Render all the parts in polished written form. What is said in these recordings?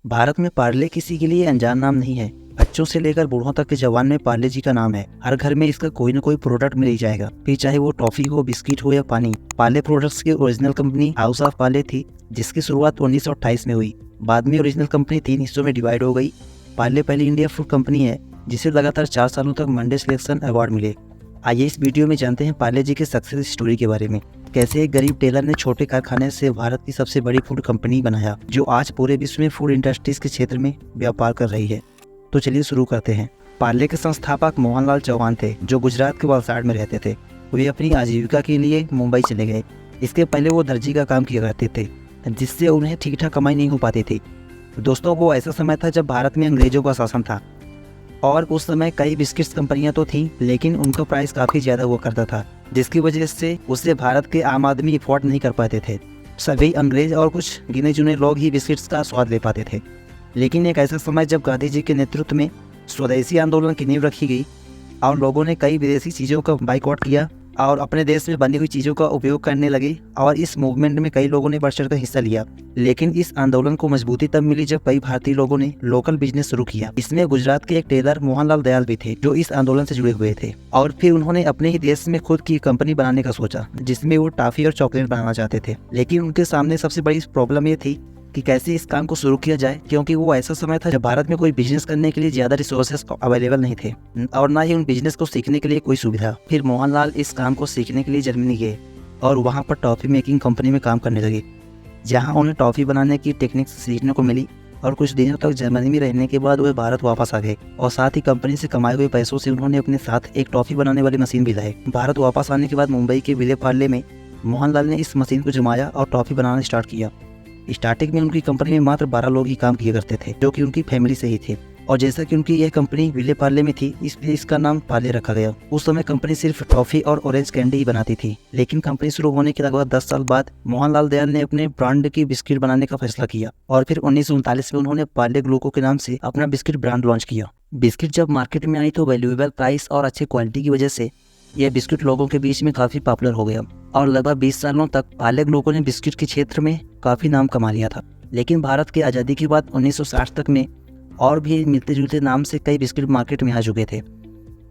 भारत में पार्ले किसी के लिए अनजान नाम नहीं है। बच्चों से लेकर बूढ़ों तक के जवान में पार्ले जी का नाम है। हर घर में इसका कोई न कोई प्रोडक्ट मिल ही जाएगा, फिर चाहे वो टॉफी हो, बिस्किट हो या पानी। पार्ले प्रोडक्ट्स की original company house of Parle थी, जिसकी शुरुआत 1928 में हुई। बाद में ओरिजिनल कंपनी 3 हिस्सों में डिवाइड हो गई। पार्ले पहली इंडिया फूड कंपनी है जिसे लगातार 4 सालों तक मंडे सिलेक्शन अवार्ड मिले। आइए इस वीडियो में जानते हैं पार्ले जी के सक्सेस स्टोरी के बारे में। कैसे एक गरीब टेलर ने छोटे कारखाने से भारत की सबसे बड़ी फूड कंपनी बनाया, जो आज पूरे विश्व में फूड इंडस्ट्रीज के क्षेत्र में व्यापार कर रही है। तो चलिए शुरू करते हैं। पार्ले के संस्थापक मोहनलाल चौहान थे, जो गुजरात के वलसाड में रहते थे। वे अपनी आजीविका के लिए मुंबई चले गए। इसके पहले वो दर्जी का काम किया करते थे, जिससे उन्हें ठीक ठाक कमाई नहीं हो पाती थी। दोस्तों, वो ऐसा समय था जब भारत में अंग्रेजों का शासन था और उस समय कई बिस्किट्स कंपनियां तो थीं, लेकिन उनका प्राइस काफ़ी ज़्यादा हुआ करता था, जिसकी वजह से उससे भारत के आम आदमी अफोर्ड नहीं कर पाते थे। सभी अंग्रेज और कुछ गिने चुने लोग ही बिस्किट्स का स्वाद ले पाते थे। लेकिन एक ऐसा समय जब गांधी जी के नेतृत्व में स्वदेशी आंदोलन की नींव रखी गई और लोगों ने कई विदेशी चीज़ों का बाइकआउट किया और अपने देश में बनी हुई चीज़ों का उपयोग करने लगे, और इस मूवमेंट में कई लोगों ने बढ़ चढ़ कर हिस्सा लिया। लेकिन इस आंदोलन को मजबूती तब मिली जब कई भारतीय लोगों ने लोकल बिजनेस शुरू किया। इसमें गुजरात के एक टेलर मोहनलाल दयाल भी थे, जो इस आंदोलन से जुड़े हुए थे। और फिर उन्होंने अपने ही देश में खुद की कंपनी बनाने का सोचा, जिसमें वो टॉफी और चॉकलेट बनाना चाहते थे। लेकिन उनके सामने सबसे बड़ी प्रॉब्लम ये थी कि कैसे इस काम को शुरू किया जाए, क्योंकि वो ऐसा समय था जब भारत में कोई बिजनेस करने के लिए ज्यादा रिसोर्सेस अवेलेबल नहीं थे और ना ही उन बिजनेस को सीखने के लिए कोई सुविधा। फिर मोहनलाल इस काम को सीखने के लिए जर्मनी गए और वहाँ पर टॉफी मेकिंग कंपनी में काम करने लगे, जहाँ उन्हें टॉफी बनाने की टेक्निक्स सीखने को मिली। और कुछ दिनों तक जर्मनी में रहने के बाद वे भारत वापस आ गए और साथ ही कंपनी से कमाए हुए पैसों से उन्होंने अपने साथ एक टॉफी बनाने वाली मशीन भी लाई। भारत वापस आने के बाद मुंबई के विले पार्ले में मोहनलाल ने इस मशीन को जमाया और टॉफी बनाना स्टार्ट किया। स्टार्टिंग में उनकी कंपनी में मात्र 12 लोग ही काम किया करते थे, जो कि उनकी फैमिली से ही थे। और जैसा कि उनकी यह कंपनी विले पार्ले में थी, इसलिए इसका नाम पार्ले रखा गया। उस समय कंपनी सिर्फ टॉफी और ऑरेंज कैंडी ही बनाती थी। लेकिन कंपनी शुरू होने के लगभग 10 साल बाद मोहनलाल दयाल ने अपने ब्रांड की बिस्किट बनाने का फैसला किया और फिर 1939 में उन्होंने पार्ले ग्लूको के नाम से अपना बिस्किट ब्रांड लॉन्च किया। बिस्किट जब मार्केट में आई तो वैल्यूएबल प्राइस और अच्छी क्वालिटी की वजह से यह बिस्किट लोगों के बीच में काफ़ी पॉपुलर हो गया और लगभग 20 सालों तक पार्ले ग्लूको ने बिस्किट के क्षेत्र में काफ़ी नाम कमा लिया था। लेकिन भारत की आज़ादी के बाद 1960 तक में और भी मिलते जुलते नाम से कई बिस्किट मार्केट में आ चुके थे,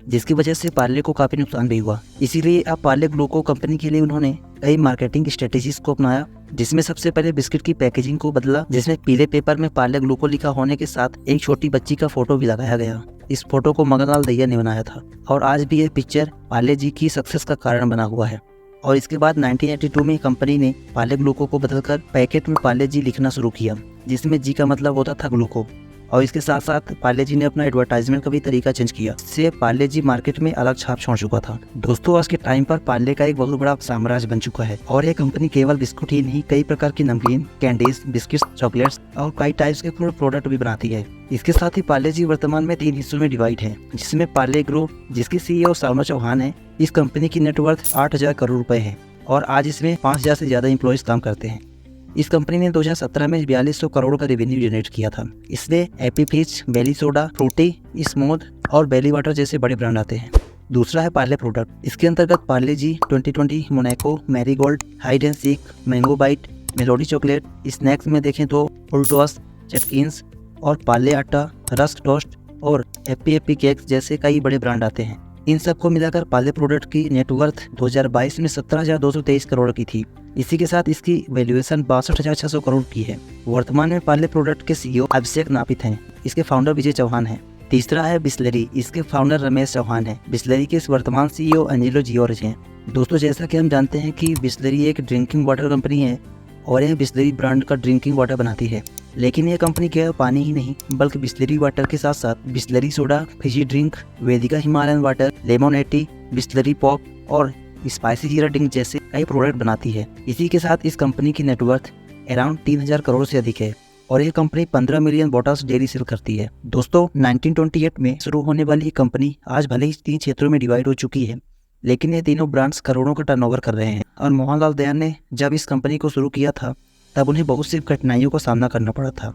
जिसकी वजह से पार्ले को काफ़ी नुकसान भी हुआ। इसीलिए अब पार्ले ग्लूको कंपनी के लिए उन्होंने कई मार्केटिंग स्ट्रेटेजीज को अपनाया, जिसमें सबसे पहले बिस्किट की पैकेजिंग को बदला, जिसमें पीले पेपर में पार्ले ग्लूको लिखा होने के साथ एक छोटी बच्ची का फोटो भी लगाया गया। इस फोटो को मगनलाल दहिया ने बनाया था और आज भी यह पिक्चर पार्ले जी की सक्सेस का कारण बना हुआ है। और इसके बाद 1982 में कंपनी ने पार्ले ग्लूको को बदलकर पैकेट में पार्ले जी लिखना शुरू किया, जिसमें जी का मतलब होता था ग्लूको। और इसके साथ साथ पार्ले जी ने अपना एडवर्टाइजमेंट का भी तरीका चेंज किया, इससे पार्ले जी मार्केट में अलग छाप छोड़ चुका था। दोस्तों, आज के टाइम पर पार्ले का एक बहुत बड़ा साम्राज्य बन चुका है और यह कंपनी केवल बिस्कुट ही नहीं, कई प्रकार की नमकीन, कैंडीज, बिस्किट्स, चॉकलेट्स और कई टाइप्स के प्रोडक्ट भी बनाती है। इसके साथ ही पार्ले जी वर्तमान में 3 हिस्सों में डिवाइड है, जिसमें पार्ले ग्रुप, जिसकी CEO सावना चौहान है। इस कंपनी की नेटवर्थ 8,000 करोड़ रुपए है और आज इसमें 5,000 से ज्यादा एम्प्लॉयज काम करते हैं। इस कंपनी ने 2017 में 4200 करोड़ का रेवेन्यू जनरेट किया था। इसमें एपी फिज, बेली सोडा, फ्रूटी, स्मूथ और बेली वाटर जैसे बड़े ब्रांड आते हैं। दूसरा है पार्ले प्रोडक्ट। इसके अंतर्गत Parle G 2020, Monaco, Marigold, Hide and Seek, Mango Bite, Melody chocolate. Snacks में देखें तो फुलटॉस, चटकीन्स और पार्ले आटा, रस्क टोस्ट और हैप्पी केक्स जैसे कई बड़े ब्रांड आते हैं। इन सबको मिलाकर पार्ले प्रोडक्ट की नेटवर्थ 2022 में 17,223 करोड़ की थी। इसी के साथ इसकी वैल्यूएशन 62,600 करोड़ की है। वर्तमान में पार्ले प्रोडक्ट के CEO अभिषेक नापित हैं। इसके फाउंडर विजय चौहान हैं। तीसरा है बिस्लरी। इसके फाउंडर रमेश चौहान हैं। बिस्लरी के वर्तमान CEO एंजेलो जियोर्ज हैं। दोस्तों, जैसा कि हम जानते हैं कि बिस्लरी एक ड्रिंकिंग वाटर कंपनी है और यह बिस्लरी ब्रांड का ड्रिंकिंग वाटर बनाती है। लेकिन यह कंपनी केवल पानी ही नहीं, बल्कि बिस्लरी वाटर के साथ साथ Bisleri soda, fizzy drink, Vedica Himalayan water, lemon tea, Bisleri pop और स्पाइसी जीरा ड्रिंक जैसे कई प्रोडक्ट बनाती है। इसी के साथ इस कंपनी की नेटवर्थ अराउंड 3,000 करोड़ से अधिक है और यह company 15 million bottles daily cell करती है। दोस्तों, 1928 में शुरू होने वाली कंपनी आज भले ही 3 क्षेत्रों में डिवाइड हो चुकी है, लेकिन ये तीनों ब्रांड्स करोड़ों का टर्नओवर कर रहे हैं। और मोहनलाल दयाल ने जब इस कंपनी को शुरू किया था, तब उन्हें बहुत सी कठिनाइयों का सामना करना पड़ा था,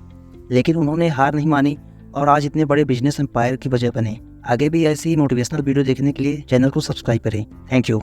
लेकिन उन्होंने हार नहीं मानी और आज इतने बड़े बिजनेस एम्पायर की वजह बने। आगे भी ऐसी मोटिवेशनल वीडियो देखने के लिए चैनल को सब्सक्राइब करें। Thank you.